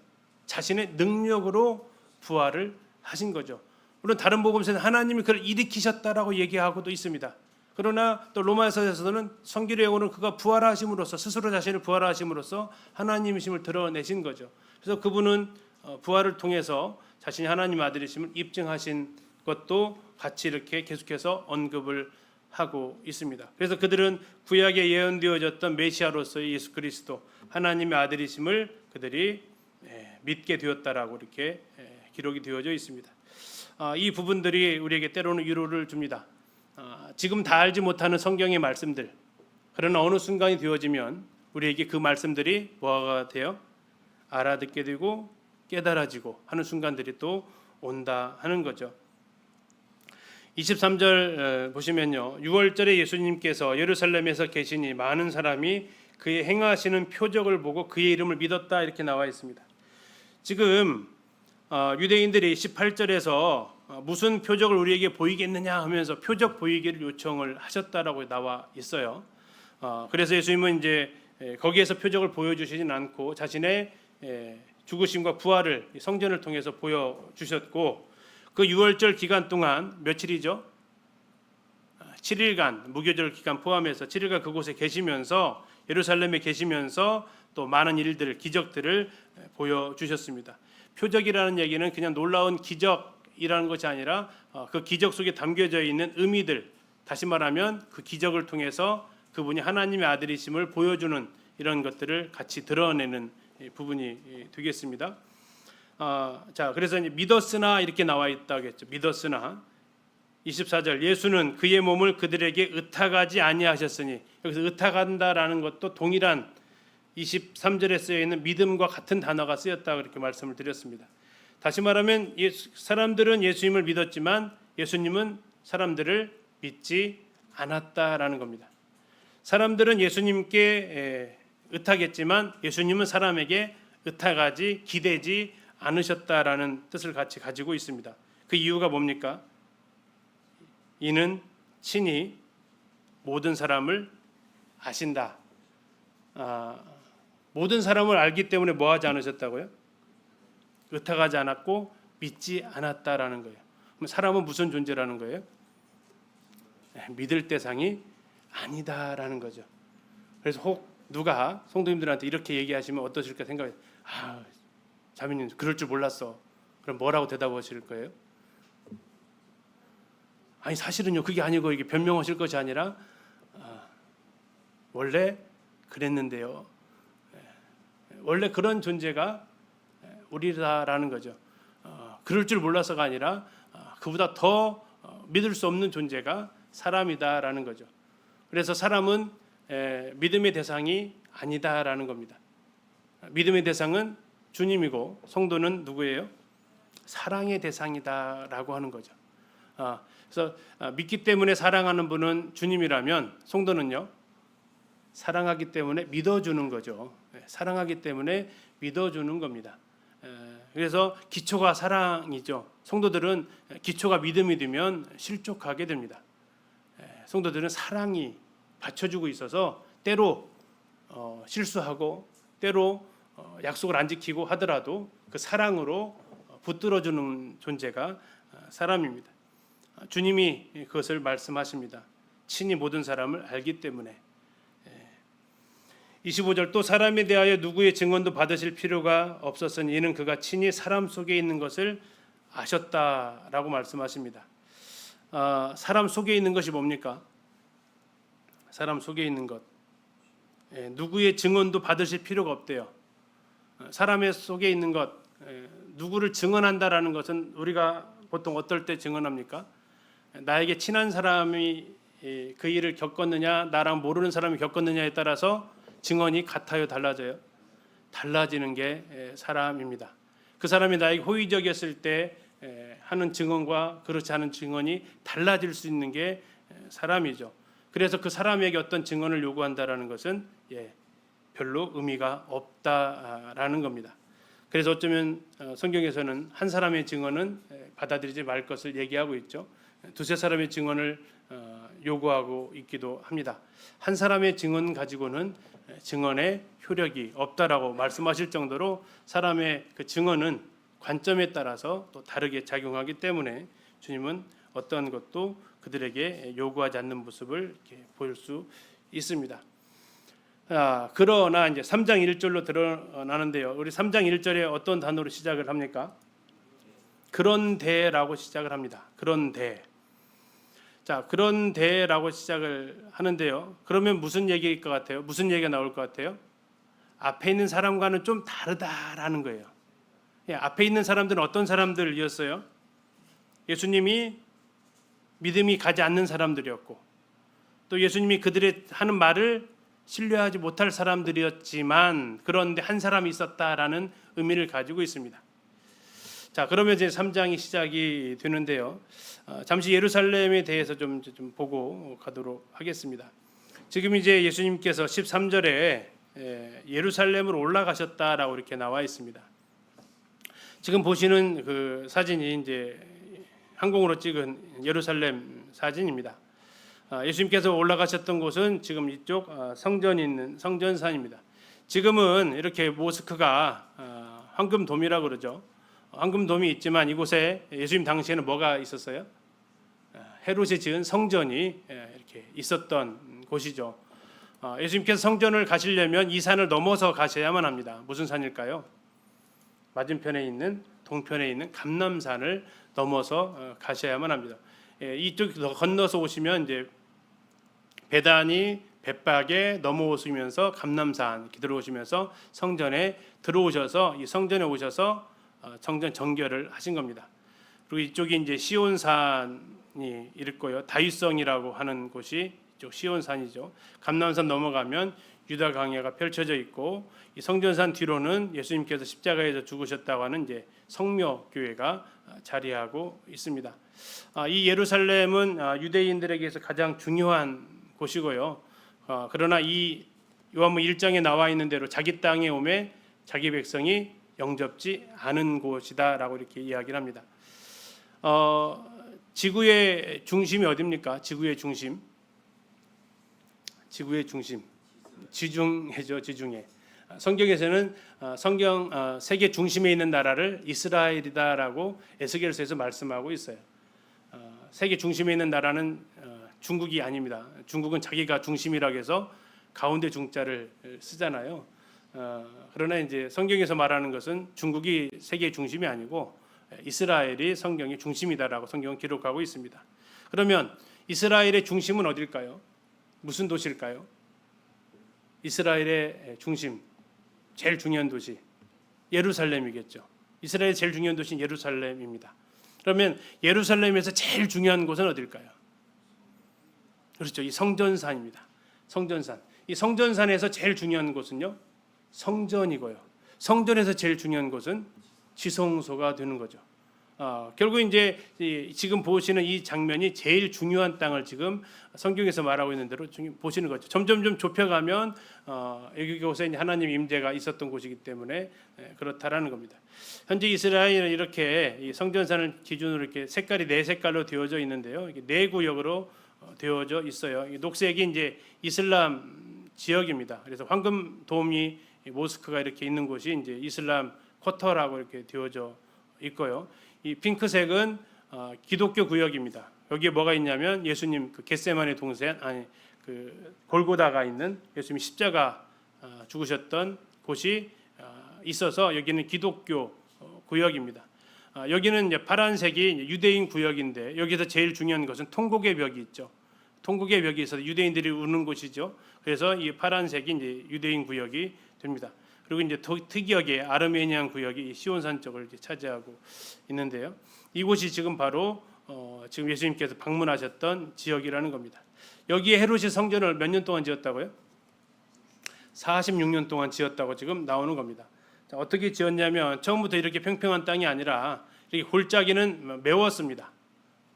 자신의 능력으로 부활을 하신 거죠. 물론 다른 복음서는 하나님이 그를 일으키셨다라고 얘기하고도 있습니다. 그러나 또 로마서에서는 성기례오는 그가 부활하심으로써 스스로 자신을 부활하심으로써 하나님이심을 드러내신 거죠. 그래서 그분은 부활을 통해서 자신이 하나님 아들이심을 입증하신 것도 같이 이렇게 계속해서 언급을 하고 있습니다. 그래서 그들은 구약에 예언되어졌던 메시아로서의 예수 그리스도 하나님의 아들이심을 그들이 믿게 되었다라고 이렇게 기록이 되어져 있습니다. 이 부분들이 우리에게 때로는 위로를 줍니다. 지금 다 알지 못하는 성경의 말씀들, 그러나 어느 순간이 되어지면 우리에게 그 말씀들이 뭐가 돼요? 알아듣게 되고 깨달아지고 하는 순간들이 또 온다 하는 거죠. 23절 보시면요, 6월절에 예수님께서 예루살렘에서 계시니 많은 사람이 그의 행하시는 표적을 보고 그의 이름을 믿었다 이렇게 나와 있습니다. 지금 유대인들이 18절에서 무슨 표적을 우리에게 보이겠느냐 하면서 표적 보이기를 요청을 하셨다라고 나와 있어요. 그래서 예수님은 이제 거기에서 표적을 보여주시진 않고 자신의 죽으심과 부활을 성전을 통해서 보여주셨고, 그 6월절 기간 동안 며칠이죠? 7일간 무교절 기간 포함해서 7일간 그곳에 계시면서 예루살렘에 계시면서 또 많은 일들, 기적들을 보여주셨습니다. 표적이라는 얘기는 그냥 놀라운 기적이라는 것이 아니라 그 기적 속에 담겨져 있는 의미들, 다시 말하면 그 기적을 통해서 그분이 하나님의 아들이심을 보여주는 이런 것들을 같이 드러내는 부분이 되겠습니다. 자, 그래서 이제 믿었으나 이렇게 나와 있다겠죠. 믿었으나 24절 예수는 그의 몸을 그들에게 의탁하지 아니하셨으니, 여기서 의탁한다라는 것도 동일한 23절에 쓰여 있는 믿음과 같은 단어가 쓰였다 그렇게 말씀을 드렸습니다. 다시 말하면 사람들은 예수님을 믿었지만 예수님은 사람들을 믿지 않았다라는 겁니다. 사람들은 예수님께 의탁했지만 예수님은 사람에게 의탁하지 기대지 않으셨다라는 뜻을 같이 가지고 있습니다. 그 이유가 뭡니까? 이는 친히 모든 사람을 아신다. 모든 사람을 알기 때문에 뭐하지 않으셨다고요? 의탁하지 않았고 믿지 않았다라는 거예요. 그럼 사람은 무슨 존재라는 거예요? 믿을 대상이 아니다라는 거죠. 그래서 혹 누가 성도님들한테 이렇게 얘기하시면 어떠실까 생각해요. 자매님 그럴 줄 몰랐어. 그럼 뭐라고 대답하실 거예요? 아니 사실은요 그게 아니고 이게 변명하실 것이 아니라 원래 그랬는데요. 원래 그런 존재가 우리다라는 거죠. 그럴 줄 몰라서가 아니라 그보다 더 믿을 수 없는 존재가 사람이다라는 거죠. 그래서 사람은 믿음의 대상이 아니다라는 겁니다. 믿음의 대상은 주님이고 성도는 누구예요? 사랑의 대상이다라고 하는 거죠. 그래서 믿기 때문에 사랑하는 분은 주님이라면 성도는요 사랑하기 때문에 믿어주는 거죠. 사랑하기 때문에 믿어주는 겁니다. 그래서 기초가 사랑이죠. 성도들은 기초가 믿음이 되면 실족하게 됩니다. 성도들은 사랑이 받쳐주고 있어서 때로 실수하고 때로 약속을 안 지키고 하더라도 그 사랑으로 붙들어주는 존재가 사람입니다. 주님이 그것을 말씀하십니다. 친히 모든 사람을 알기 때문에. 25절 또 사람에 대하여 누구의 증언도 받으실 필요가 없었으니 이는 그가 친히 사람 속에 있는 것을 아셨다라고 말씀하십니다. 사람 속에 있는 것이 뭡니까? 사람 속에 있는 것. 누구의 증언도 받으실 필요가 없대요. 사람의 속에 있는 것, 누구를 증언한다라는 것은 우리가 보통 어떨 때 증언합니까? 나에게 친한 사람이 그 일을 겪었느냐, 나랑 모르는 사람이 겪었느냐에 따라서 증언이 같아요, 달라져요? 달라지는 게 사람입니다. 그 사람이 나에게 호의적이었을 때 하는 증언과 그렇지 않은 증언이 달라질 수 있는 게 사람이죠. 그래서 그 사람에게 어떤 증언을 요구한다라는 것은 별로 의미가 없다라는 겁니다. 그래서 어쩌면 성경에서는 한 사람의 증언은 받아들이지 말 것을 얘기하고 있죠. 두세 사람의 증언을 요구하고 있기도 합니다. 한 사람의 증언 가지고는 증언의 효력이 없다라고 말씀하실 정도로 사람의 그 증언은 관점에 따라서 또 다르게 작용하기 때문에 주님은 어떤 것도 그들에게 요구하지 않는 모습을 이렇게 보일 수 있습니다. 그러나 이제 3장 1절로 드러나는데요. 우리 3장 1절에 어떤 단어로 시작을 합니까? 그런데라고 시작을 합니다. 그런데. 자, 그런데라고 시작을 하는데요. 그러면 무슨 얘기일 것 같아요? 무슨 얘기가 나올 것 같아요? 앞에 있는 사람과는 좀 다르다라는 거예요. 앞에 있는 사람들은 어떤 사람들이었어요? 예수님이 믿음이 가지 않는 사람들이었고 또 예수님이 그들의 하는 말을 신뢰하지 못할 사람들이었지만 그런데 한 사람이 있었다라는 의미를 가지고 있습니다. 자, 그러면 이제 3장이 시작이 되는데요. 잠시 예루살렘에 대해서 좀 보고 가도록 하겠습니다. 지금 이제 예수님께서 13절에 예루살렘으로 올라가셨다라고 이렇게 나와 있습니다. 지금 보시는 그 사진이 이제 항공으로 찍은 예루살렘 사진입니다. 예수님께서 올라가셨던 곳은 지금 이쪽 성전이 있는 성전산입니다. 지금은 이렇게 모스크가 황금돔이라고 그러죠. 황금돔이 있지만 이곳에 예수님 당시에는 뭐가 있었어요? 헤롯이 지은 성전이 이렇게 있었던 곳이죠. 예수님께서 성전을 가시려면 이 산을 넘어서 가셔야만 합니다. 무슨 산일까요? 맞은편에 있는 동편에 있는 감람산을 넘어서 가셔야만 합니다. 이쪽 건너서 오시면 이제 베다니 벳박에 넘어오시면서 감람산 들어오시면서 성전에 들어오셔서 이 성전에 오셔서 성전 정결을 하신 겁니다. 그리고 이쪽이 이제 시온산이 있고요. 다윗성이라고 하는 곳이 이쪽 시온산이죠. 감람산 넘어가면 유다 강야가 펼쳐져 있고 이 성전산 뒤로는 예수님께서 십자가에서 죽으셨다고 하는 이제 성묘 교회가 자리하고 있습니다. 이 예루살렘은 유대인들에게서 가장 중요한 곳이고요. 그러나 이 요한복음 1장에 나와 있는 대로 자기 땅에 오매 자기 백성이 영접지 않은 곳이다라고 이렇게 이야기를 합니다. 지구의 중심이 어디입니까? 지구의 중심. 지중해죠, 지중해. 성경에서는 세계 중심에 있는 나라를 이스라엘이다라고 에스겔서에서 말씀하고 있어요. 세계 중심에 있는 나라는 중국이 아닙니다. 중국은 자기가 중심이라고 해서 가운데 중자를 쓰잖아요. 그러나 이제 성경에서 말하는 것은 중국이 세계의 중심이 아니고 이스라엘이 성경의 중심이다라고 성경은 기록하고 있습니다. 그러면 이스라엘의 중심은 어딜까요? 무슨 도시일까요? 이스라엘의 중심, 제일 중요한 도시 예루살렘이겠죠. 이스라엘의 제일 중요한 도시는 예루살렘입니다. 그러면 예루살렘에서 제일 중요한 곳은 어딜까요? 그렇죠. 이 성전산입니다. 성전산. 이 성전산에서 제일 중요한 곳은요, 성전이고요. 성전에서 제일 중요한 곳은 지성소가 되는 거죠. 결국 이제 지금 보시는 이 장면이 제일 중요한 땅을 지금 성경에서 말하고 있는 대로 보시는 거죠. 점점 좁혀가면 이곳에 하나님 임재가 있었던 곳이기 때문에 그렇다라는 겁니다. 현재 이스라엘은 이렇게 이 성전산을 기준으로 이렇게 색깔이 네 색깔로 되어져 있는데요. 이게 네 구역으로 되어져 있어요. 녹색이 이제 이슬람 지역입니다. 그래서 황금 도미 모스크가 이렇게 있는 곳이 이제 이슬람 쿼터라고 이렇게 되어져 있고요. 이 핑크색은 기독교 구역입니다. 여기에 뭐가 있냐면 예수님 그 겟세마네 동산 그 골고다가 있는 예수님 십자가 죽으셨던 곳이 있어서 여기는 기독교 구역입니다. 여기는 이제 파란색이 유대인 구역인데 여기서 제일 중요한 것은 통곡의 벽이 있죠. 통곡의 벽이 있어서 유대인들이 우는 곳이죠. 그래서 이 파란색이 이제 유대인 구역이 됩니다. 그리고 이제 특이하게 아르메니안 구역이 시온산 쪽을 차지하고 있는데요. 이곳이 지금 바로 지금 예수님께서 방문하셨던 지역이라는 겁니다. 여기에 헤롯이 성전을 몇 년 동안 지었다고요? 46년 동안 지었다고 지금 나오는 겁니다. 자, 어떻게 지었냐면 처음부터 이렇게 평평한 땅이 아니라 이렇게 골짜기는 메웠습니다.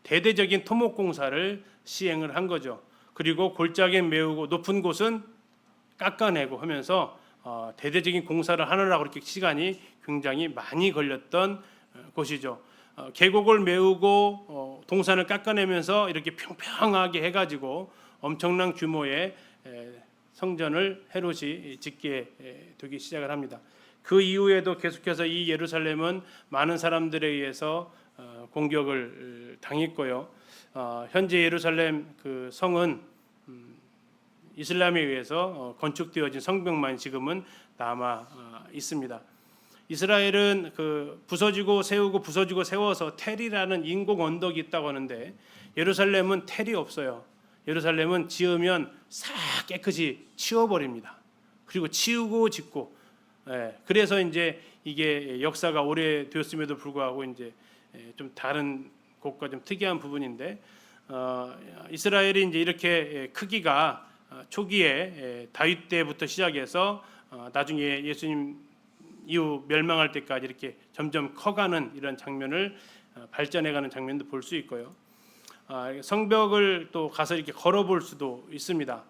대대적인 토목 공사를 시행을 한 거죠. 그리고 골짜기는 메우고 높은 곳은 깎아내고 하면서 대대적인 공사를 하느라고 그렇게 시간이 굉장히 많이 걸렸던 곳이죠. 계곡을 메우고 동산을 깎아내면서 이렇게 평평하게 해가지고 엄청난 규모의 성전을 헤롯이 짓게 되기 시작을 합니다. 그 이후에도 계속해서 이 예루살렘은 많은 사람들에 의해서 공격을 당했고요. 현재 예루살렘 그 성은 이슬람에 의해서 건축되어진 성벽만 지금은 남아 있습니다. 이스라엘은 그 부서지고 세우고 부서지고 세워서 텔이라는 인공 언덕이 있다고 하는데 예루살렘은 텔이 없어요. 예루살렘은 지으면 싹 깨끗이 치워버립니다. 그리고 치우고 짓고. 그래서 이제 이게 역사가 오래되었음에도 불구하고 이제 좀 다른 곳과 좀 특이한 부분인데 이스라엘이 이제 이렇게 크기가 초기에 다윗 때부터 시작해서 나중에 예수님 이후 멸망할 때까지 이렇게 점점 커가는 이런 장면을 발전해가는 장면도 볼 수 있고요. 성벽을 또 가서 이렇게 걸어볼 수도 있습니다.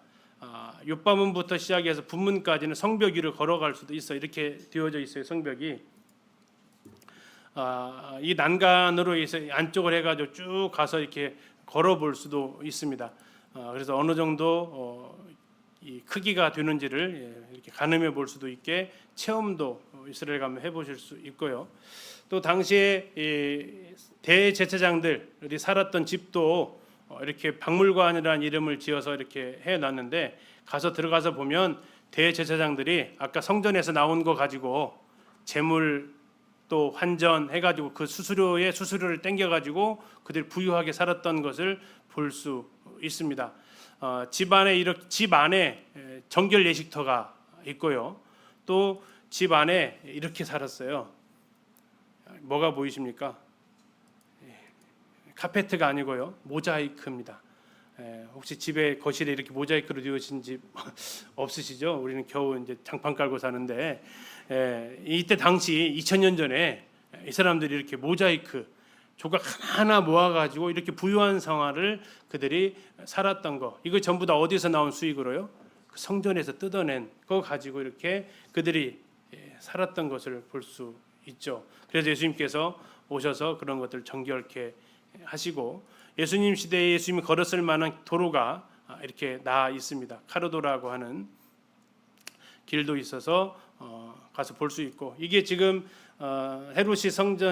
욥바문부터 시작해서 분문까지는 성벽 위를 걸어갈 수도 있어 이렇게 되어져 있어요. 성벽이 이 난간으로 해서 안쪽을 해가지고 쭉 가서 이렇게 걸어볼 수도 있습니다. 그래서 어느 정도 이 크기가 되는지를 이렇게 가늠해 볼 수도 있게 체험도 이스라엘 가면 해보실 수 있고요. 또 당시에 대제사장들이 살았던 집도 이렇게 박물관이라는 이름을 지어서 이렇게 해놨는데 가서 들어가서 보면 대제사장들이 아까 성전에서 나온 거 가지고 재물 또 환전해가지고 그 수수료를 땡겨가지고 그들 부유하게 살았던 것을 볼 수 있습니다. 집 안에 정결 예식터가 있고요. 또 집 안에 이렇게 살았어요. 뭐가 보이십니까? 카페트가 아니고요. 모자이크입니다. 혹시 집에 거실에 이렇게 모자이크로 되어진 집 없으시죠? 우리는 겨우 이제 장판 깔고 사는데 이때 당시 2000년 전에 이 사람들이 이렇게 모자이크 조각 하나하나 모아가지고 이렇게 부유한 생활을 그들이 살았던 거. 이거 전부 다 어디서 나온 수익으로요? 그 성전에서 뜯어낸 거 가지고 이렇게 그들이 살았던 것을 볼 수 있죠. 그래서 예수님께서 오셔서 그런 것들 정결케 하시고 예수님 시대에 예수님이 걸었을 만한 도로가 이렇게 나 있습니다. 카르도라고 하는 길도 있어서 가서 볼 수 있고 이게 지금 헤롯이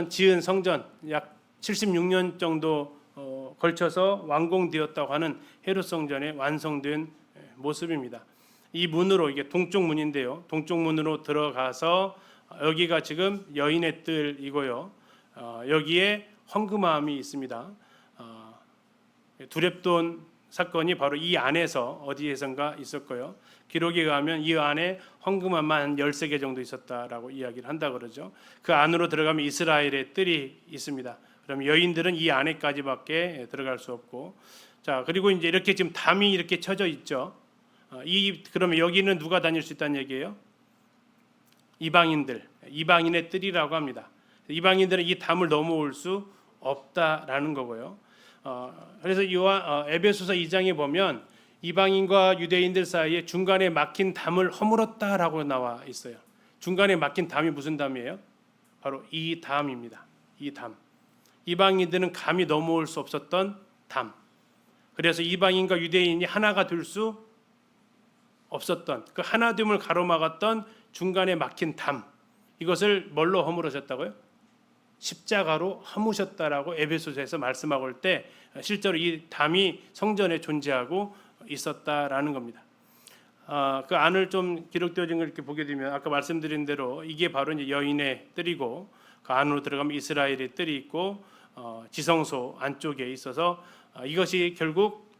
지은 성전 약 76년 정도 걸쳐서 완공되었다고 하는 헤롯 성전의 완성된 모습입니다. 이 문으로 이게 동쪽 문인데요. 동쪽 문으로 들어가서 여기가 지금 여인의 뜰이고요. 여기에 황금암이 있습니다. 두렙돈 사건이 바로 이 안에서 어디에선가 있었고요. 기록에 의하면 이 안에 황금암만 한 13개 정도 있었다라고 이야기를 한다 그러죠. 그 안으로 들어가면 이스라엘의 뜰이 있습니다. 그럼 여인들은 이 안에까지밖에 들어갈 수 없고, 자 그리고 이제 이렇게 지금 담이 이렇게 쳐져 있죠. 그러면 여기는 누가 다닐 수 있다는 얘기예요? 이방인의 뜰이라고 합니다. 이방인들은 이 담을 넘어올 수 없다라는 거고요. 그래서 에베소서 2장에 보면 이방인과 유대인들 사이에 중간에 막힌 담을 허물었다라고 나와 있어요. 중간에 막힌 담이 무슨 담이에요? 바로 이 담입니다. 이 담. 이방인들은 감히 넘어올 수 없었던 담. 그래서 이방인과 유대인이 하나가 될 수 없었던 그 하나됨을 가로막았던 중간에 막힌 담, 이것을 뭘로 허물으셨다고요? 십자가로 허무셨다라고 에베소서에서 말씀하고 올 때 실제로 이 담이 성전에 존재하고 있었다라는 겁니다. 그 안을 좀 기록되어진 걸 이렇게 보게 되면 아까 말씀드린 대로 이게 바로 이제 여인의 뜰이고, 그 안으로 들어가면 이스라엘의 뜰이 있고, 지성소 안쪽에 있어서 이것이 결국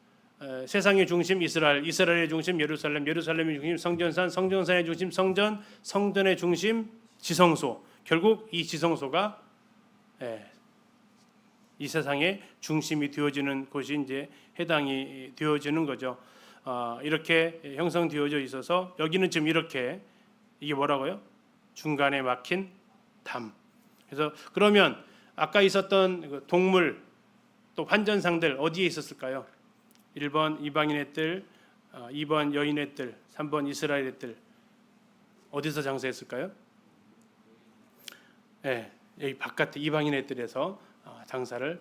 세상의 중심 이스라엘, 이스라엘의 중심 예루살렘, 예루살렘의 중심 성전산, 성전산의 중심 성전, 성전의 중심 지성소. 결국 이 지성소가 이 세상의 중심이 되어지는 곳이 이제 해당이 되어지는 거죠. 이렇게 형성되어져 있어서 여기는 지금 이렇게, 이게 뭐라고요? 중간에 막힌 담. 그래서 그러면 아까 있었던 그 동물 또 환전상들 어디에 있었을까요? 1번 이방인의 뜰, 2번 여인의 뜰, 3번 이스라엘의 뜰. 어디서 장사했을까요? 여기 바깥에 이방인의 뜰에서 장사를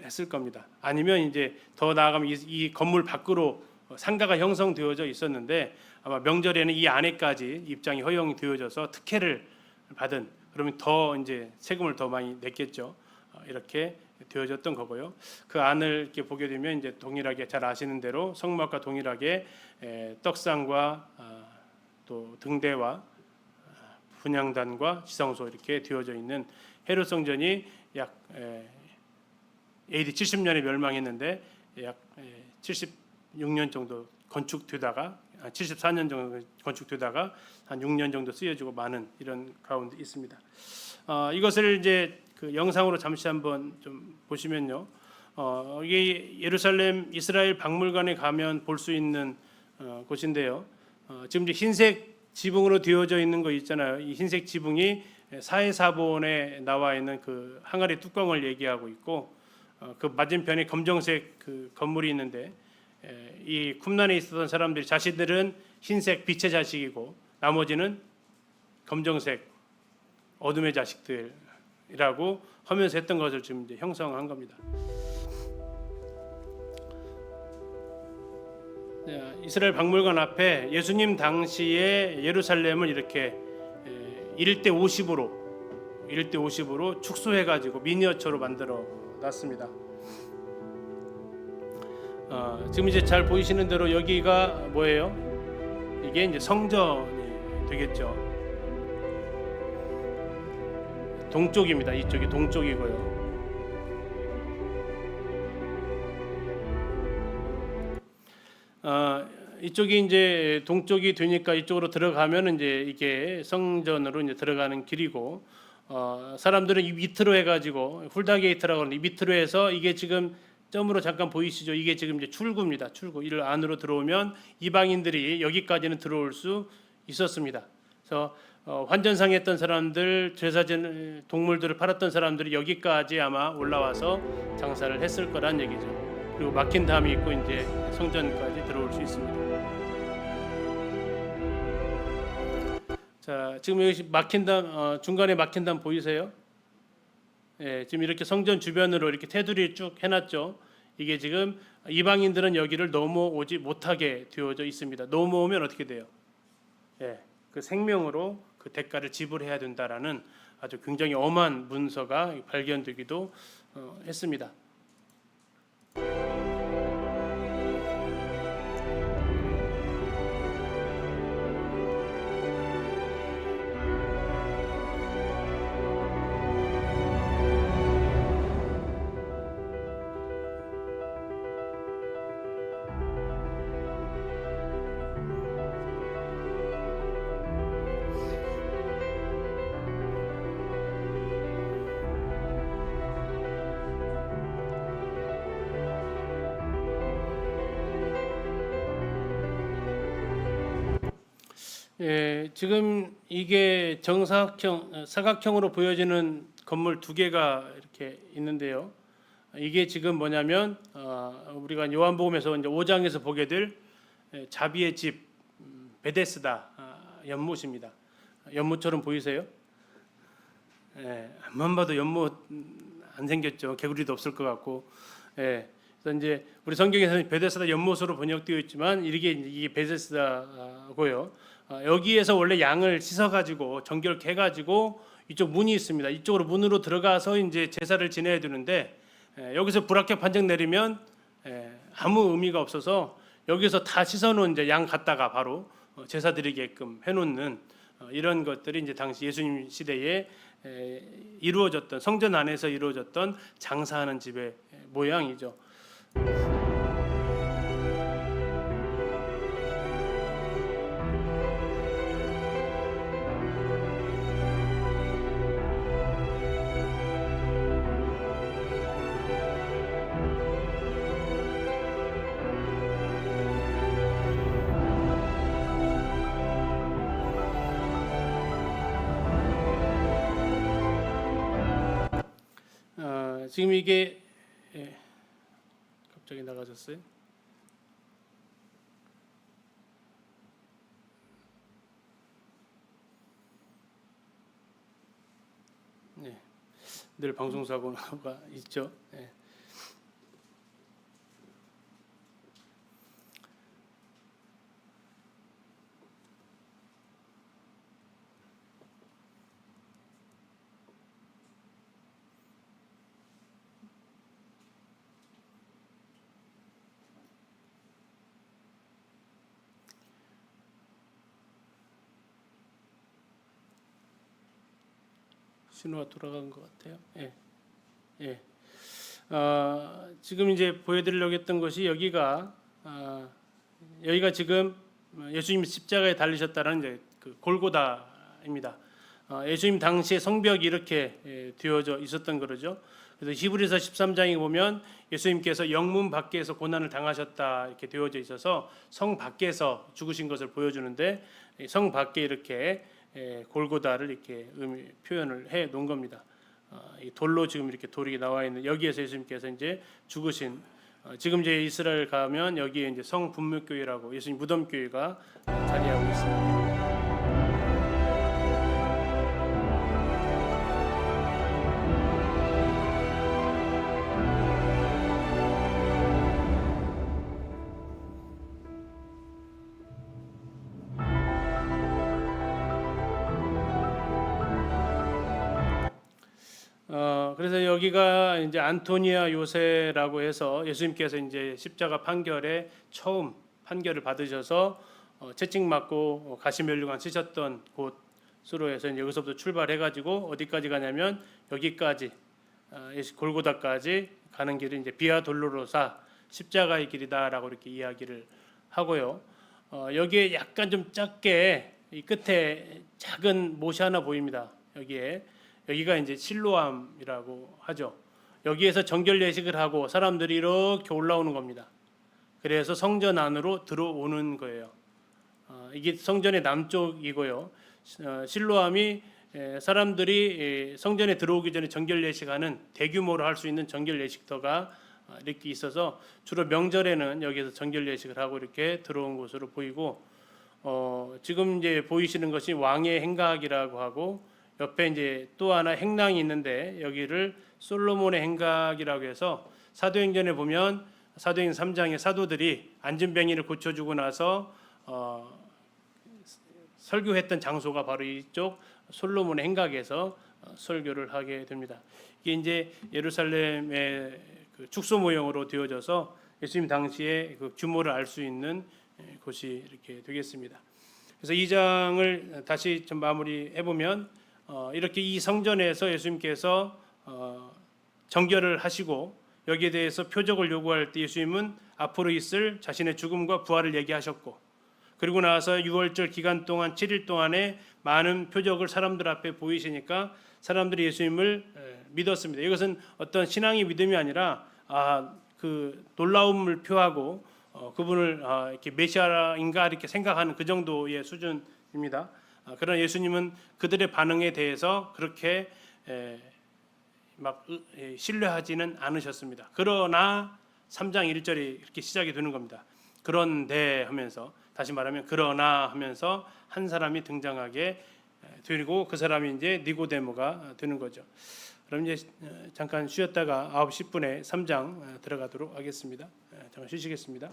했을 겁니다. 아니면 이제 더 나아가면 이 건물 밖으로 상가가 형성되어져 있었는데 아마 명절에는 이 안에까지 입장이 허용되어져서 특혜를 받은, 그러면 더 이제 세금을 더 많이 냈겠죠. 이렇게 되어졌던 거고요. 그 안을 이렇게 보게 되면 이제 동일하게 잘 아시는 대로 성막과 동일하게 떡상과 또 등대와 분향단과 지성소 이렇게 되어져 있는 헤롯 성전이 약 AD 70년에 멸망했는데 약 76년 정도 건축되다가 74년 정도 건축되다가 한 6년 정도 쓰여지고 많은 이런 가운데 있습니다. 이것을 이제 그 영상으로 잠시 한번 좀 보시면요. 이게 예루살렘 이스라엘 박물관에 가면 볼 수 있는 곳인데요. 지금 이제 흰색 지붕으로 되어져 있는 거 있잖아요. 이 흰색 지붕이 사해사본에 나와 있는 그 항아리 뚜껑을 얘기하고 있고, 그 맞은편에 검정색 그 건물이 있는데 이 쿰란에 있었던 사람들이 자신들은 흰색 빛의 자식이고 나머지는 검정색 어둠의 자식들이라고 하면서 했던 것을 지금 이제 형성한 겁니다. 이스라엘 박물관 앞에 예수님 당시에 예루살렘을 이렇게 1대 50으로 축소해 가지고 미니어처로 만들어 놨습니다. 지금 이제 잘 보이시는 대로 여기가 뭐예요? 이게 이제 성전이 되겠죠. 동쪽입니다. 이쪽이 동쪽이고요. 이쪽이 이제 동쪽이 되니까 이쪽으로 들어가면 이제 이게 성전으로 이제 들어가는 길이고, 사람들은 이 밑으로 해가지고 훌다 게이트라고 하는데 이 밑으로 해서 이게 지금 점으로 잠깐 보이시죠? 이게 지금 이제 출구입니다. 출구. 이 안으로 들어오면 이방인들이 여기까지는 들어올 수 있었습니다. 그래서 환전상했던 사람들, 제사진 동물들을 팔았던 사람들이 여기까지 아마 올라와서 장사를 했을 거란 얘기죠. 그리고 막힌 담이 있고 이제 성전까지 들어올 수 있습니다. 자, 지금 여기 막힌 담, 중간에 막힌 담 보이세요? 지금 이렇게 성전 주변으로 이렇게 테두리 쭉 해놨죠. 이게 지금 이방인들은 여기를 넘어오지 못하게 되어져 있습니다. 넘어오면 어떻게 돼요? 그 생명으로 그 대가를 지불해야 된다라는 아주 굉장히 엄한 문서가 발견되기도 했습니다. 지금 이게 정사각형, 사각형으로 보여지는 건물 두 개가 이렇게 있는데요. 이게 지금 뭐냐면 우리가 요한복음에서 이제 5장에서 보게 될 자비의 집 베데스다 연못입니다. 연못처럼 보이세요? 앞만 봐도 연못 안 생겼죠. 개구리도 없을 것 같고. 그래서 이제 우리 성경에서는 베데스다 연못으로 번역되어 있지만 이게 베데스다고요. 여기에서 원래 양을 씻어가지고 정결해가지고 이쪽 문이 있습니다. 이쪽으로 문으로 들어가서 이제 제사를 지내야 되는데 여기서 불합격 판정 내리면 아무 의미가 없어서 여기서 다 씻어놓은 이제 양 갖다가 바로 제사 드리게끔 해놓는 이런 것들이 이제 당시 예수님 시대에 이루어졌던 성전 안에서 이루어졌던 장사하는 집의 모양이죠. 지금 이게 갑자기 나가졌어요. 네, 늘 방송 사고가 있죠. 네. 신호가 돌아간 것 같아요. 예, 예. 지금 이제 보여드리려고 했던 것이 여기가 지금 예수님 십자가에 달리셨다는 이제 그 골고다입니다. 예수님 당시에 성벽이 이렇게 되어져 있었던 거죠. 그래서 히브리서 13장에 보면 예수님께서 영문 밖에서 고난을 당하셨다 이렇게 되어져 있어서 성 밖에서 죽으신 것을 보여주는데 성 밖에 이렇게 골고다를 이렇게 표현을 해 놓은 겁니다. 이 돌로 지금 이렇게 돌이 나와 있는 여기에서 예수님께서 이제 죽으신 지금 이제 이스라엘 가면 여기에 이제 성 분묘교회라고 예수님 무덤교회가 자리하고 있습니다. 그래서 여기가 이제 안토니아 요새라고 해서 예수님께서 이제 십자가 판결에 처음 판결을 받으셔서 채찍 맞고 가시면류관 쓰셨던 곳으로 해서 이제 여기서부터 출발해가지고 어디까지 가냐면 여기까지 골고다까지 가는 길이 이제 비아 돌로로사 십자가의 길이다라고 이렇게 이야기를 하고요. 여기에 약간 좀 작게 이 끝에 작은 못이 하나 보입니다. 여기가 이제 실로암이라고 하죠. 여기에서 정결 예식을 하고 사람들이 이렇게 올라오는 겁니다. 그래서 성전 안으로 들어오는 거예요. 이게 성전의 남쪽이고요. 실로암이 사람들이 성전에 들어오기 전에 정결 예식하는 대규모로 할 수 있는 정결 예식터가 이렇게 있어서 주로 명절에는 여기에서 정결 예식을 하고 이렇게 들어온 것으로 보이고 지금 이제 보이시는 것이 왕의 행각이라고 하고 옆에 이제 또 하나 행랑이 있는데 여기를 솔로몬의 행각이라고 해서 사도행전에 보면 사도행전 3장의 사도들이 안진뱅이를 고쳐주고 나서 설교했던 장소가 바로 이쪽 솔로몬의 행각에서 설교를 하게 됩니다. 이게 이제 예루살렘의 그 축소 모형으로 되어져서 예수님 당시의 그 규모를 알 수 있는 곳이 이렇게 되겠습니다. 그래서 이 장을 다시 좀 마무리해 보면 이렇게 이 성전에서 예수님께서 정결을 하시고 여기에 대해서 표적을 요구할 때 예수님은 앞으로 있을 자신의 죽음과 부활을 얘기하셨고 그리고 나서 유월절 기간 동안 7일 동안에 많은 표적을 사람들 앞에 보이시니까 사람들이 예수님을 믿었습니다. 이것은 어떤 신앙의 믿음이 아니라 그 놀라움을 표하고 그분을 이렇게 메시아인가 이렇게 생각하는 그 정도의 수준입니다. 그러나 예수님은 그들의 반응에 대해서 그렇게 막 신뢰하지는 않으셨습니다. 그러나 3장 1절이 이렇게 시작이 되는 겁니다. 그런데 하면서 다시 말하면 그러나 하면서 한 사람이 등장하게 되고 그 사람이 이제 니고데모가 되는 거죠. 그럼 이제 잠깐 쉬었다가 9시 10분에 3장 들어가도록 하겠습니다. 잠깐 쉬시겠습니다.